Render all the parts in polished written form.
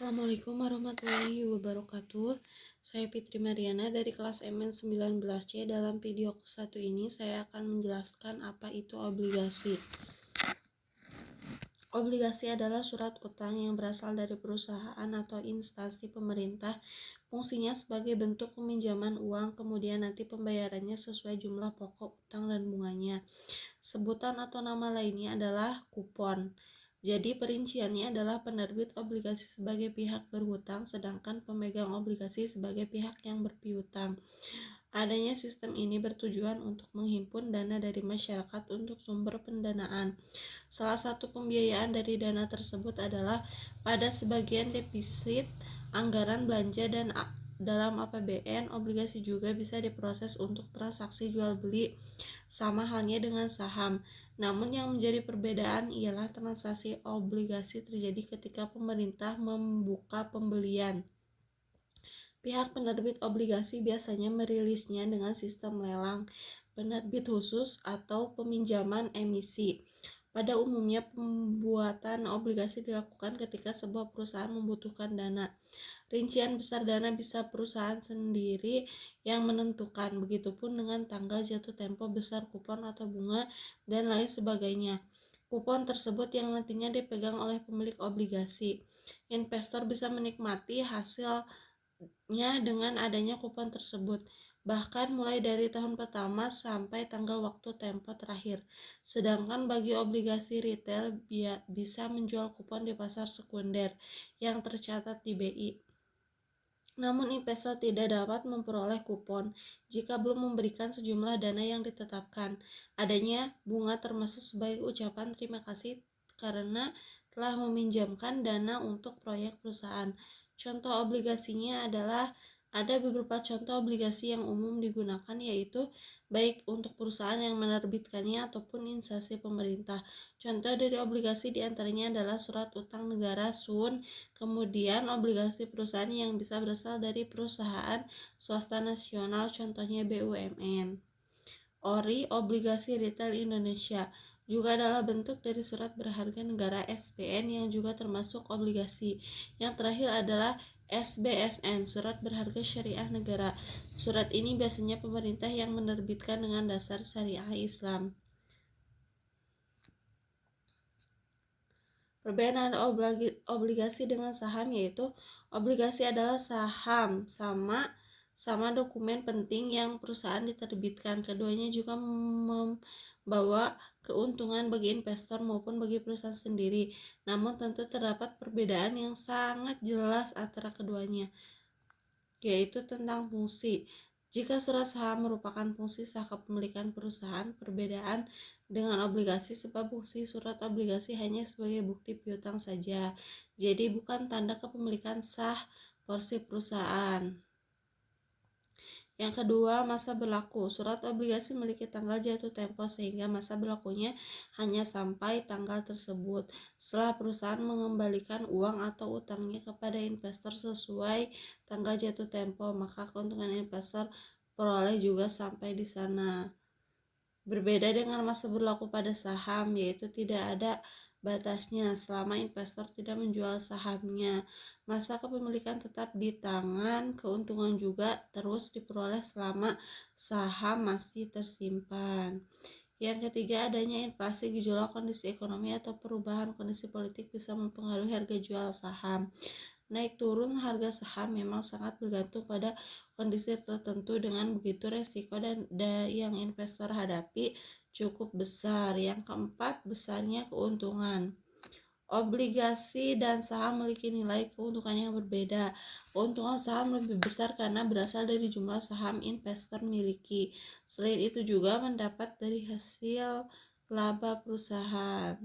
Assalamualaikum warahmatullahi wabarakatuh. Saya Fitri Mariana dari kelas MN19C. Dalam video satu ini saya akan menjelaskan apa itu obligasi. Obligasi adalah surat utang yang berasal dari perusahaan atau instansi pemerintah. Fungsinya sebagai bentuk peminjaman uang, kemudian nanti pembayarannya sesuai jumlah pokok utang dan bunganya. Sebutan atau nama lainnya adalah kupon. Jadi perinciannya adalah penerbit obligasi sebagai pihak berhutang, sedangkan pemegang obligasi sebagai pihak yang berpiutang. Adanya sistem ini bertujuan untuk menghimpun dana dari masyarakat untuk sumber pendanaan. Salah satu pembiayaan dari dana tersebut adalah pada sebagian defisit anggaran belanja dan dalam APBN. Obligasi juga bisa diproses untuk transaksi jual beli, sama halnya dengan saham. Namun yang menjadi perbedaan ialah transaksi obligasi terjadi ketika pemerintah membuka pembelian. Pihak penerbit obligasi biasanya merilisnya dengan sistem lelang, penerbit khusus, atau peminjaman emisi. Pada umumnya pembuatan obligasi dilakukan ketika sebuah perusahaan membutuhkan dana. Rincian besar dana bisa perusahaan sendiri yang menentukan, begitupun dengan tanggal jatuh tempo, besar kupon atau bunga, dan lain sebagainya. Kupon tersebut yang nantinya dipegang oleh pemilik obligasi. Investor bisa menikmati hasilnya dengan adanya kupon tersebut, bahkan mulai dari tahun pertama sampai tanggal waktu tempo terakhir. Sedangkan bagi obligasi retail bisa menjual kupon di pasar sekunder yang tercatat di BI. Namun investor tidak dapat memperoleh kupon jika belum memberikan sejumlah dana yang ditetapkan. Adanya bunga termasuk sebagai ucapan terima kasih karena telah meminjamkan dana untuk proyek perusahaan. Contoh obligasinya adalah ada beberapa contoh obligasi yang umum digunakan, yaitu baik untuk perusahaan yang menerbitkannya ataupun instansi pemerintah. Contoh dari obligasi diantaranya adalah surat utang negara (SUN), kemudian obligasi perusahaan yang bisa berasal dari perusahaan swasta nasional, contohnya BUMN. ORI, obligasi retail Indonesia, juga adalah bentuk dari surat berharga negara (SBN) yang juga termasuk obligasi. Yang terakhir adalah SBSN, surat berharga syariah negara. Surat ini biasanya pemerintah yang menerbitkan dengan dasar syariah Islam. Perbedaan obligasi dengan saham yaitu obligasi adalah saham sama dokumen penting yang perusahaan diterbitkan. Keduanya juga membawa keuntungan bagi investor maupun bagi perusahaan sendiri. Namun tentu terdapat perbedaan yang sangat jelas antara keduanya, yaitu tentang fungsi. Jika surat saham merupakan fungsi sah kepemilikan perusahaan, perbedaan dengan obligasi sebab fungsi surat obligasi hanya sebagai bukti piutang saja, jadi bukan tanda kepemilikan sah porsi perusahaan. Yang kedua, masa berlaku. Surat obligasi memiliki tanggal jatuh tempo sehingga masa berlakunya hanya sampai tanggal tersebut. Setelah perusahaan mengembalikan uang atau utangnya kepada investor sesuai tanggal jatuh tempo, maka keuntungan investor peroleh juga sampai di sana. Berbeda dengan masa berlaku pada saham, yaitu tidak ada batasnya selama investor tidak menjual sahamnya. Masa kepemilikan tetap di tangan, keuntungan juga terus diperoleh selama saham masih tersimpan. Yang ketiga, adanya inflasi, gejolak kondisi ekonomi atau perubahan kondisi politik bisa mempengaruhi harga jual saham. Naik turun harga saham memang sangat bergantung pada kondisi tertentu. Dengan begitu resiko dan yang investor hadapi cukup besar. Yang keempat, besarnya keuntungan. Obligasi dan saham memiliki nilai keuntungan yang berbeda. Keuntungan saham lebih besar karena berasal dari jumlah saham investor miliki. Selain itu juga mendapat dari hasil laba perusahaan.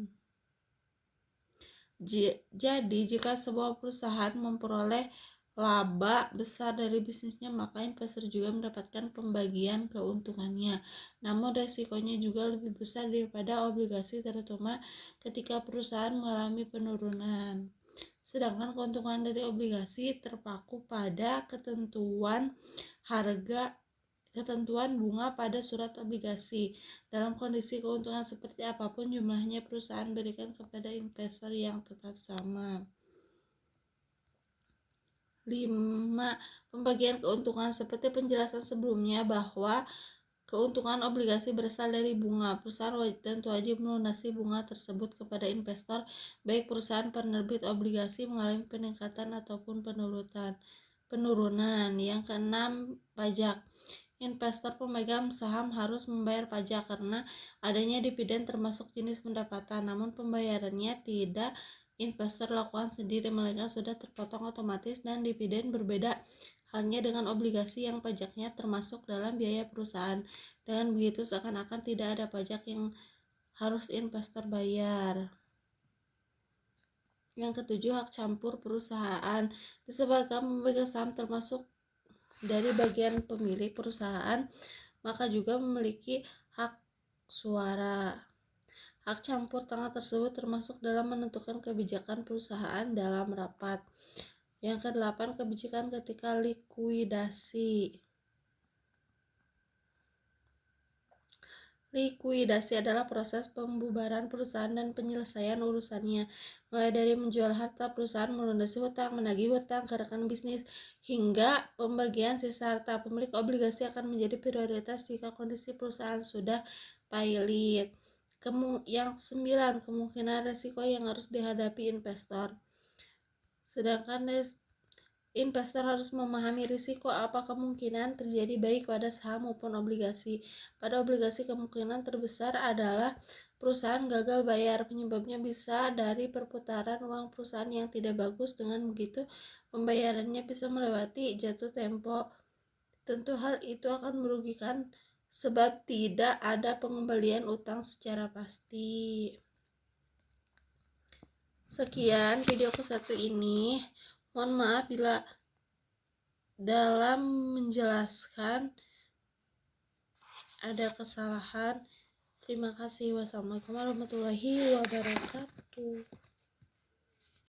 Jadi jika sebuah perusahaan memperoleh laba besar dari bisnisnya, maka investor juga mendapatkan pembagian keuntungannya. Namun resikonya juga lebih besar daripada obligasi, terutama ketika perusahaan mengalami penurunan. Sedangkan keuntungan dari obligasi terpaku pada ketentuan bunga pada surat obligasi. Dalam kondisi keuntungan seperti apapun jumlahnya, perusahaan berikan kepada investor yang tetap sama. 5. Pembagian keuntungan. Seperti penjelasan sebelumnya bahwa keuntungan obligasi berasal dari bunga. Perusahaan tentu wajib melunasi bunga tersebut kepada investor, baik perusahaan penerbit obligasi mengalami peningkatan ataupun penurunan. Yang keenam, pajak. Investor pemegang saham harus membayar pajak karena adanya dividen termasuk jenis pendapatan, namun pembayarannya tidak investor lakukan sendiri, melainkan sudah terpotong otomatis, dan dividen berbeda halnya dengan obligasi yang pajaknya termasuk dalam biaya perusahaan. Dengan begitu seakan-akan tidak ada pajak yang harus investor bayar. Yang ketujuh, hak campur perusahaan. Disebabkan pemegang saham termasuk dari bagian pemilik perusahaan, maka juga memiliki hak suara. Hak campur tangan tersebut termasuk dalam menentukan kebijakan perusahaan dalam rapat. Yang kedelapan, kebijakan ketika likuidasi. Likuidasi adalah proses pembubaran perusahaan dan penyelesaian urusannya, mulai dari menjual harta perusahaan, melunasi hutang, menagih hutang ke rekan bisnis, hingga pembagian sisa harta. Pemilik obligasi akan menjadi prioritas jika kondisi perusahaan sudah pailit. Yang 9, kemungkinan resiko yang harus dihadapi investor. Sedangkan investor harus memahami risiko apa kemungkinan terjadi baik pada saham maupun obligasi. Pada obligasi, kemungkinan terbesar adalah perusahaan gagal bayar. Penyebabnya bisa dari perputaran uang perusahaan yang tidak bagus. Dengan begitu, pembayarannya bisa melewati jatuh tempo. Tentu hal itu akan merugikan sebab tidak ada pengembalian utang secara pasti. Sekian video ke-1 ini. Mohon maaf bila dalam menjelaskan ada kesalahan. Terima kasih. Wassalamualaikum warahmatullahi wabarakatuh.